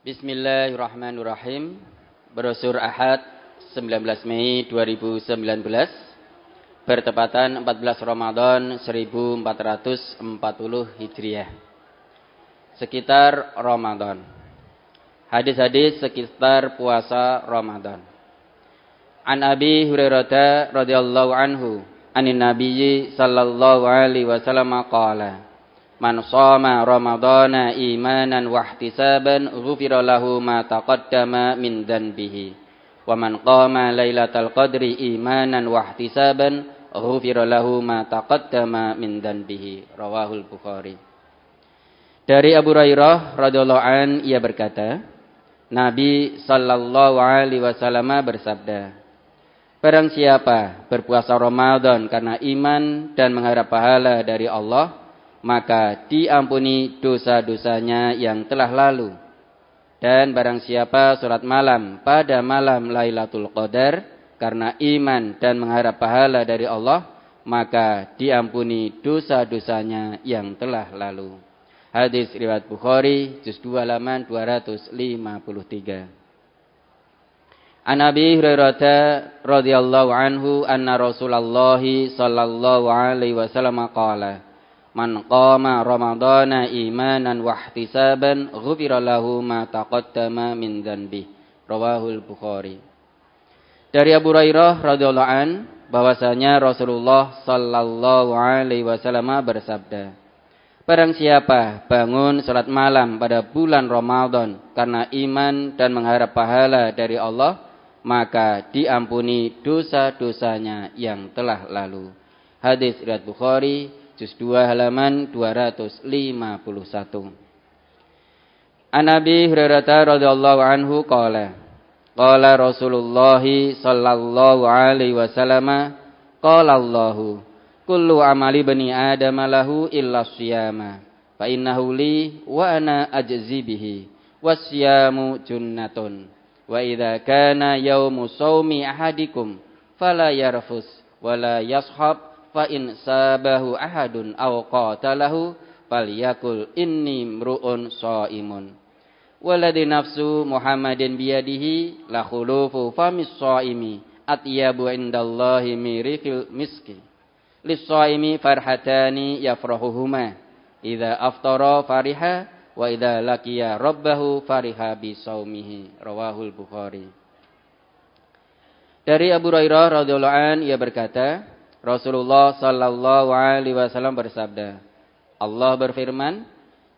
Bismillahirrahmanirrahim. Brosur Ahad 19 Mei 2019 bertepatan 14 Ramadan 1440 Hijriah. Sekitar Ramadan. Hadis-hadis sekitar puasa Ramadan. An Abi Hurairah radhiyallahu anhu anin Nabiyyi sallallahu alaihi wasallam qala Man shoma Ramadana imanan wa ihtisaban ghufira lahu ma taqaddama min dhanbihi wa man qama lailatal qadri imanan wa ihtisaban ghufira lahu ma taqaddama min dhanbihi. Rawahul Bukhari. Dari Abu Hurairah radhiyallahu an ia berkata, Nabi sallallahu alaihi wasallam bersabda, barang siapa berpuasa Ramadan karena iman dan mengharap pahala dari Allah, maka diampuni dosa-dosanya yang telah lalu. Dan barang siapa salat malam pada malam Lailatul Qadar karena iman dan mengharap pahala dari Allah, maka diampuni dosa-dosanya yang telah lalu. Hadis riwayat Bukhari, juz 2 halaman 253. An Abi Hurairah radhiyallahu anhu anna Rasulullah sallallahu alaihi wasallam qala Man qama Ramadana imanan wa ihtisaban ghufira lahu ma taqaddama min dhanbi. Rawahul Bukhari. Dari Abu Hurairah radhiyallahu an bahwasanya Rasulullah sallallahu alaihi wasallam bersabda, barang siapa bangun salat malam pada bulan Ramadan karena iman dan mengharap pahala dari Allah, maka diampuni dosa-dosanya yang telah lalu. Hadis riwayat Bukhari, juz 2 halaman 251. An Abi Hurairah radhiyallahu anhu qala Rasulullah sallallahu alaihi wasallam qala Allahu kullu amali bani Adam lahu illa siyama fa innahu li wa ana ajzi bihi wasyamu junnatun wa idza kana yaumu shaumi ahadikum fala yarfus wala yashab fa in sabahu ahadun aw qatalahu falyakul inni mru'un shaimun walladzi nafsu Muhammadin biyadihi la khulufu famis shaimi atyabu indallahi mirifil miski lis-shaimi farhatani yafrahuhuma idza aftara fariha wa idza laqiya rabbahu fariha bi shaumihi. Rawahul Bukhari. Dari Abu Hurairah radhiyallahu an ia berkata, Rasulullah sallallahu alaihi wasallam bersabda, Allah berfirman,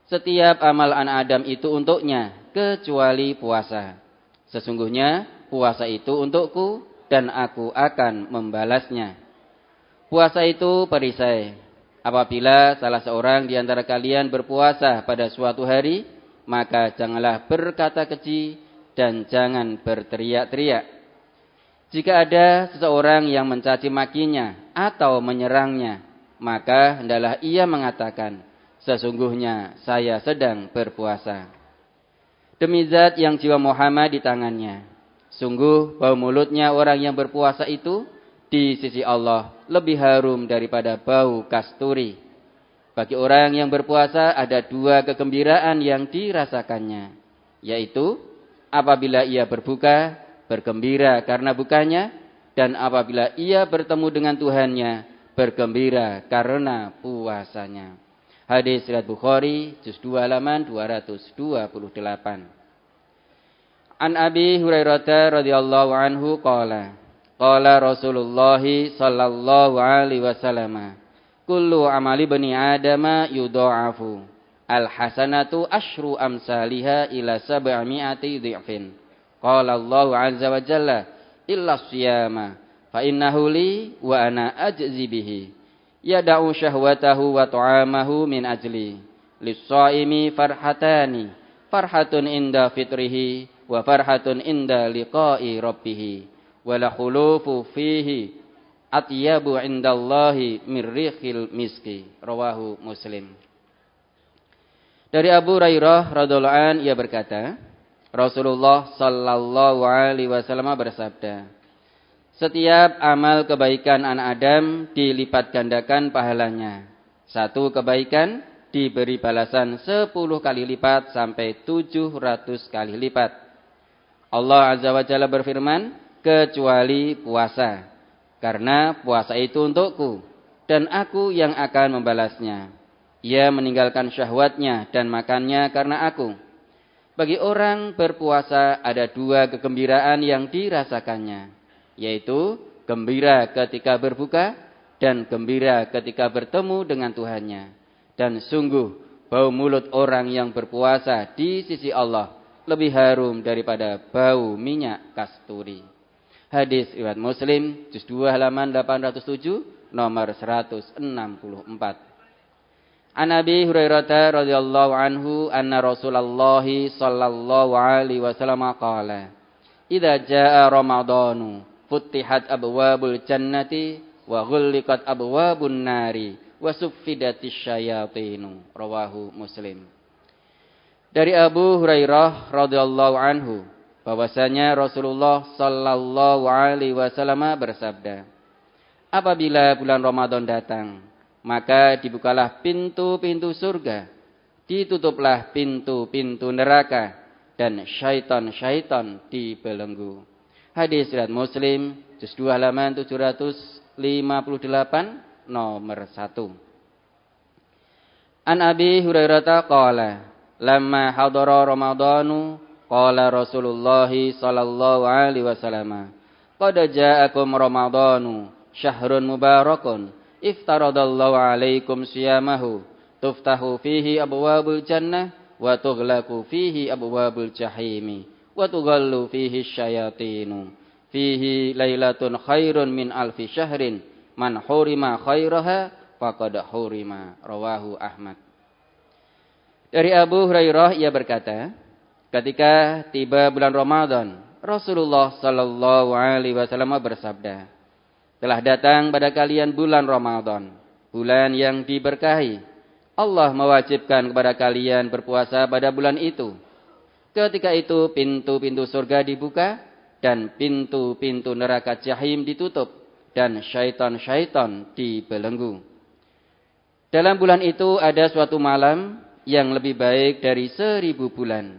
setiap amal anak Adam itu untuknya kecuali puasa. Sesungguhnya puasa itu untukku dan aku akan membalasnya. Puasa itu perisai. Apabila salah seorang di antara kalian berpuasa pada suatu hari, maka janganlah berkata keji dan jangan berteriak-teriak. Jika ada seseorang yang mencaci makinya atau menyerangnya, maka hendaklah ia mengatakan, sesungguhnya saya sedang berpuasa. Demi zat yang jiwa Muhammad di tangannya, sungguh bau mulutnya orang yang berpuasa itu di sisi Allah lebih harum daripada bau kasturi. Bagi orang yang berpuasa ada dua kegembiraan yang dirasakannya, yaitu apabila ia berbuka, bergembira karena bukanya, dan apabila ia bertemu dengan Tuhannya, bergembira karena puasanya. Hadis riwayat Bukhari, juz 2 halaman 228. An Abi Hurairah radhiyallahu anhu qala Rasulullah sallallahu alaihi wasallam kullu amali bani adama yudha'afu al-hasanatu asyru amsalha ila 700 dhi'fin. Qala Allah azza wa jalla illa siyama fa innahu li wa ana ajzi bihi yada'u syahwatahu wa ta'amahu min ajli lis-shaimi farhatani farhatun inda fitrihi wa farhatun inda liqa'i rabbih wa la khulufu fihi atyabu indallahi min rihil miski. Rawahu Muslim. Dari Abu Hurairah radhiyallahu an ia berkata, Rasulullah sallallahu alaihi wasallam bersabda, setiap amal kebaikan anak Adam dilipat gandakan pahalanya. Satu kebaikan diberi balasan 10 kali lipat sampai 700 kali lipat. Allah Azza wa Jalla berfirman, kecuali puasa, karena puasa itu untukku, dan aku yang akan membalasnya. Ia meninggalkan syahwatnya dan makannya karena aku. Bagi orang berpuasa ada 2 kegembiraan yang dirasakannya, yaitu gembira ketika berbuka dan gembira ketika bertemu dengan Tuhannya. Dan sungguh bau mulut orang yang berpuasa di sisi Allah lebih harum daripada bau minyak kasturi. Hadis riwayat Muslim, juz 2 halaman 807, nomor 164. An Abi Hurairah radhiyallahu anhu anna Rasulullah sallallahu alaihi wasallam qala, "Idza jaa Ramadhanu, futtihat abwabul jannati wa ghulliqat abwabun nari wa suffidatis syayatinu." Rawahu Muslim. Dari Abu Hurairah radhiyallahu anhu bahwasanya Rasulullah sallallahu alaihi wasallam bersabda, apabila bulan Ramadan datang, maka dibukalah pintu-pintu surga, ditutuplah pintu-pintu neraka, dan syaitan-syaitan dibelenggu. Hadis riwayat Muslim, juz 2 halaman 758, nomor 1. An Abi Hurairah qala, lamma hadara Ramadhanu, qala Rasulullah sallallahu alaihi wasallam, qad ja'akum Ramadhanu syahrun mubarakun, iftaradallahu alaikum siyamahu, tuftahu fihi abwabul jannah wa tughlaqu fihi abwabul jahimi wa tughallu fihi syayatinu, fihi lailatun khairun min alfi syahrin, man hurima khairaha faqad hurima. Rawahu Ahmad. Dari Abu Hurairah ia berkata, ketika tiba bulan Ramadan, Rasulullah sallallahu alaihi wasallam bersabda, telah datang pada kalian bulan Ramadan, bulan yang diberkahi. Allah mewajibkan kepada kalian berpuasa pada bulan itu. Ketika itu pintu-pintu surga dibuka dan pintu-pintu neraka jahim ditutup dan syaitan-syaitan dibelenggu. Dalam bulan itu ada suatu malam yang lebih baik dari 1000 bulan.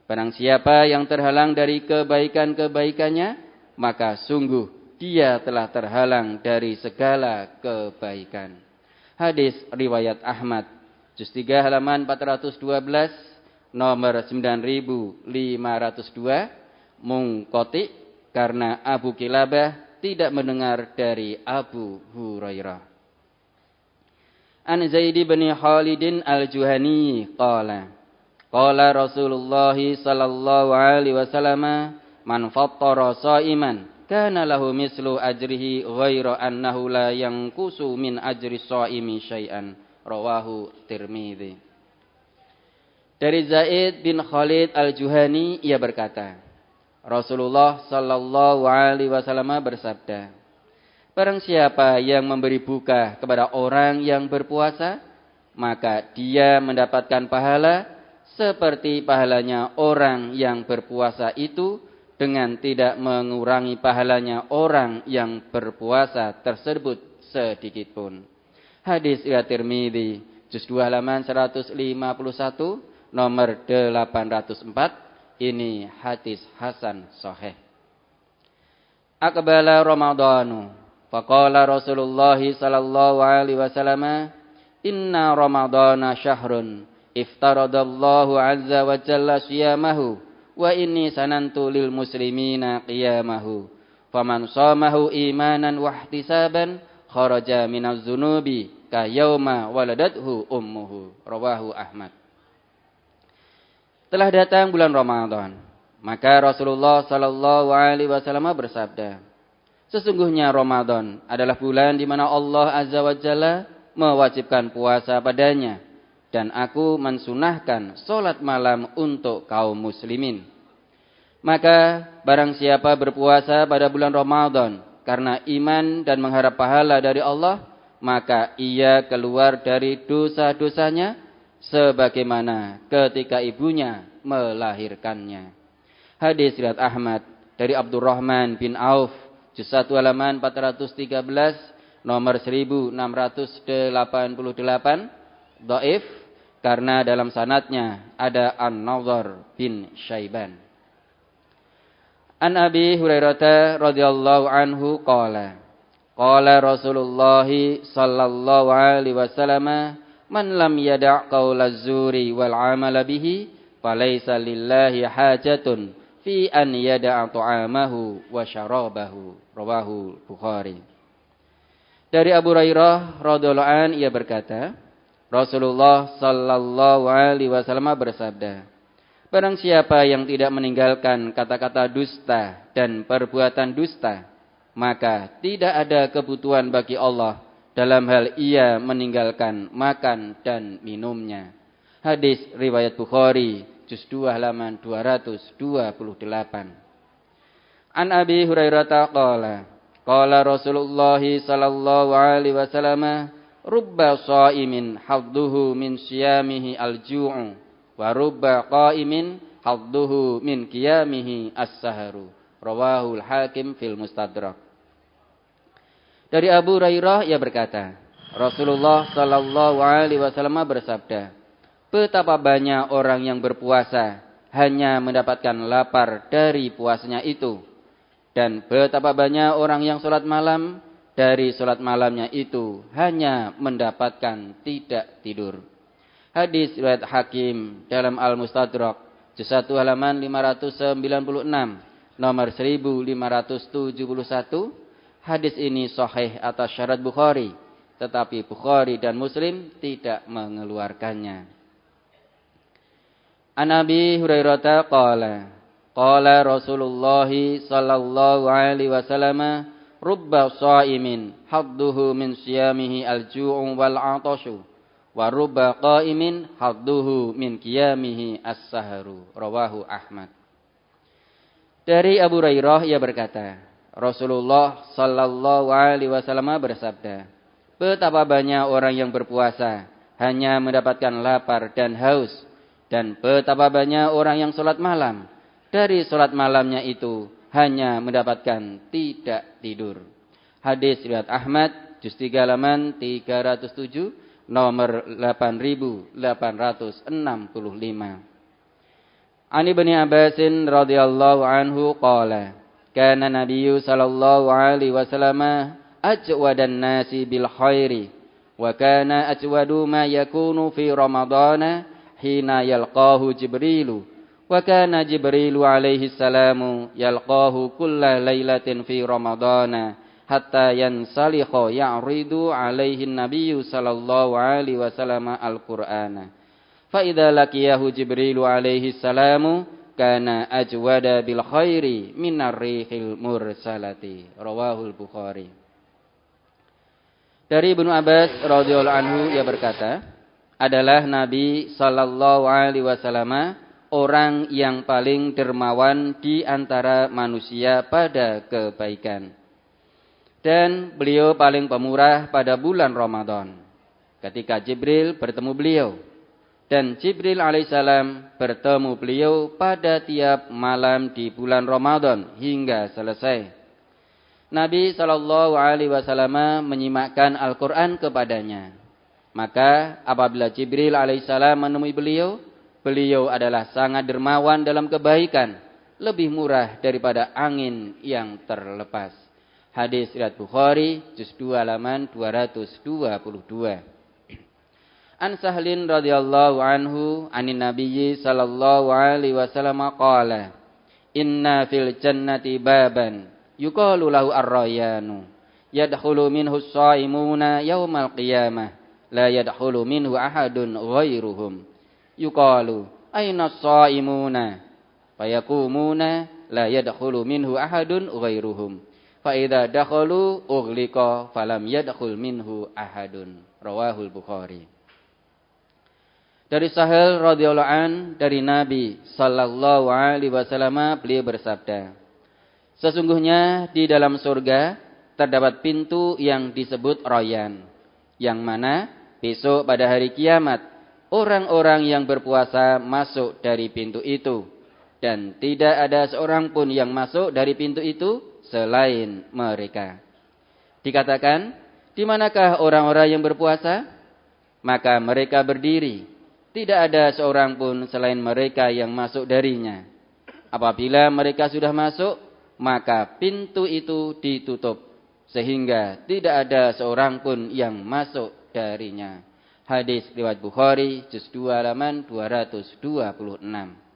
Barang siapa yang terhalang dari kebaikan-kebaikannya, maka sungguh dia telah terhalang dari segala kebaikan. Hadis riwayat Ahmad, juz 3 halaman 412, nomor 9502, mungqati, karena Abu Kilabah tidak mendengar dari Abu Hurairah. An Zaid bin Khalid al-Juhani qala, qala Rasulullah sallallahu alaihi wasallam, man fattara shaiman kana lahu mislu ajrihi ghaira annahu la yanqusu min ajri shaimi syai'an. Rawahu Tirmidzi. Dari Zaid bin Khalid al-Juhani ia berkata, Rasulullah sallallahu alaihi wasallam bersabda, barang siapa yang memberi buka kepada orang yang berpuasa, maka dia mendapatkan pahala seperti pahalanya orang yang berpuasa itu, dengan tidak mengurangi pahalanya orang yang berpuasa tersebut sedikit pun. Hadis riwayat Tirmidzi, juz 2 halaman 151, nomor 804. Ini hadis hasan sahih. Aqbala Ramadhanu, faqala Rasulullah sallallahu alaihi wasallam, inna Ramadhana syahrun iftaradallahu azza wa jalla siyamahu wa inni sanantu lil muslimina qiyamahu, faman shamahu imanan wa ihtisaban kharaja minaz zunubi ka yauma waladathu ummuhu. Rawahu Ahmad. Telah datang bulan Ramadan, maka Rasulullah sallallahu alaihi wasallam bersabda, sesungguhnya Ramadan adalah bulan di mana Allah azza wa jalla mewajibkan puasa padanya, dan aku mensunahkan salat malam untuk kaum muslimin. Maka barang siapa berpuasa pada bulan Ramadan karena iman dan mengharap pahala dari Allah, maka ia keluar dari dosa-dosanya sebagaimana ketika ibunya melahirkannya. Hadis riwayat Ahmad dari Abdurrahman bin Auf, juz 1 halaman 413, nomor 1688, dhaif, karena dalam sanadnya ada An-Nadhr bin Syaiban. An Abi Hurairah radhiyallahu anhu qala Rasulullah sallallahu alaihi wasallam, man lam yada' qaulaz zuri wal 'amala bihi falaysa lillahi hajatun fi an yada'a ta'amahu wa syarabahu. Rawahu Bukhari. Dari Abu Hurairah radhiyallahu anhu ia berkata, Rasulullah sallallahu alaihi wasallam bersabda, barang siapa yang tidak meninggalkan kata-kata dusta dan perbuatan dusta, maka tidak ada kebutuhan bagi Allah dalam hal ia meninggalkan makan dan minumnya. Hadis riwayat Bukhari, juz 2 halaman 228. An Abi Hurairah qala Rasulullah sallallahu alaihi wasallam, rubba shaimin hadduhu min siyamihi al-ju'u wa rubba qaimin hadduhu min qiyamihi as-saharu. Rawahul Hakim fil Mustadrak. Dari Abu Hurairah ia berkata, Rasulullah sallallahu alaihi wasallam bersabda, betapa banyak orang yang berpuasa hanya mendapatkan lapar dari puasanya itu, dan betapa banyak orang yang salat malam dari salat malamnya itu hanya mendapatkan tidak tidur. Hadis riwayat Hakim dalam Al-Mustadrak, juz 1 halaman 596, nomor 1571. Hadis ini sahih atas syarat Bukhari, tetapi Bukhari dan Muslim tidak mengeluarkannya. An Abi Hurairah qala Rasulullah sallallahu alaihi wasallam, rubba shaimin hadduhu min siyamihi al-ju'u wal 'atashu wa rubba qaimin hadduhu min qiyamihi as-saharu. Rawahu Ahmad. Dari Abu Hurairah ia berkata, Rasulullah sallallahu alaihi wasallam bersabda, betapa banyak orang yang berpuasa hanya mendapatkan lapar dan haus, dan betapa banyak orang yang salat malam dari salat malamnya itu hanya mendapatkan tidak tidur. Hadis riwayat Ahmad, juz 3 halaman 307, nomor 8865. Ani Ibnu Abbas radhiyallahu anhu qala, kana Nabiyyu sallallahu alaihi wasallam ajwadan nasi bil khairi, wa kana ajwadu ma yakunu fi ramadhana hina yalqahu Jibrilu. Wa kana Jibrilu alaihi salamu yalqahu kulla lailatin fi Ramadana hatta yansalikha ya'ridu alaihi nabiyyu sallallahu alaihi wasallam al-Qur'ana. Fa idza laqiyahu Jibrilu alaihi salamu kana ajwada bil khairi minar rihil mursalati. Rawahul Bukhari. Dari Ibnu Abbas radhiyallahu anhu ia berkata, adalah Nabi sallallahu alaihi wasallam orang yang paling dermawan di antara manusia pada kebaikan. Dan beliau paling pemurah pada bulan Ramadan, ketika Jibril bertemu beliau. Dan Jibril alaihissalam bertemu beliau pada tiap malam di bulan Ramadan hingga selesai. Nabi sallallahu alaihi wasallam menyimakkan Al-Quran kepadanya. Maka apabila Jibril alaihissalam menemui beliau, beliau adalah sangat dermawan dalam kebaikan, lebih murah daripada angin yang terlepas. Hadis riwayat Bukhari, juz 2 halaman 222. An Sahlin radhiyallahu anhu anin Nabiyyi sallallahu alaihi wasallam qala, inna fil jannati baban yuqalu lahu ar-rayyanu, yadkhulu minhu as-shaimuna yaumal qiyamah, la yadkhulu minhu ahadun ghairuhum. Yuqalu aina as-shaimuna fayaqumuna la yadkhulu minhu ahadun ghairuhum fa idza dakhalu ughliqa falam yadkhul minhu ahadun. Rawahul Bukhari. Dari Sahal radhiyallahu an dari Nabi sallallahu alaihi wasallam beliau bersabda, sesungguhnya di dalam surga terdapat pintu yang disebut Rayyan, yang mana besok pada hari kiamat orang-orang yang berpuasa masuk dari pintu itu, dan tidak ada seorang pun yang masuk dari pintu itu selain mereka. Dikatakan, di manakah orang-orang yang berpuasa? Maka mereka berdiri, tidak ada seorang pun selain mereka yang masuk darinya. Apabila mereka sudah masuk, maka pintu itu ditutup, sehingga tidak ada seorang pun yang masuk darinya. Hadis riwayat Bukhari, juz 2 halaman 226.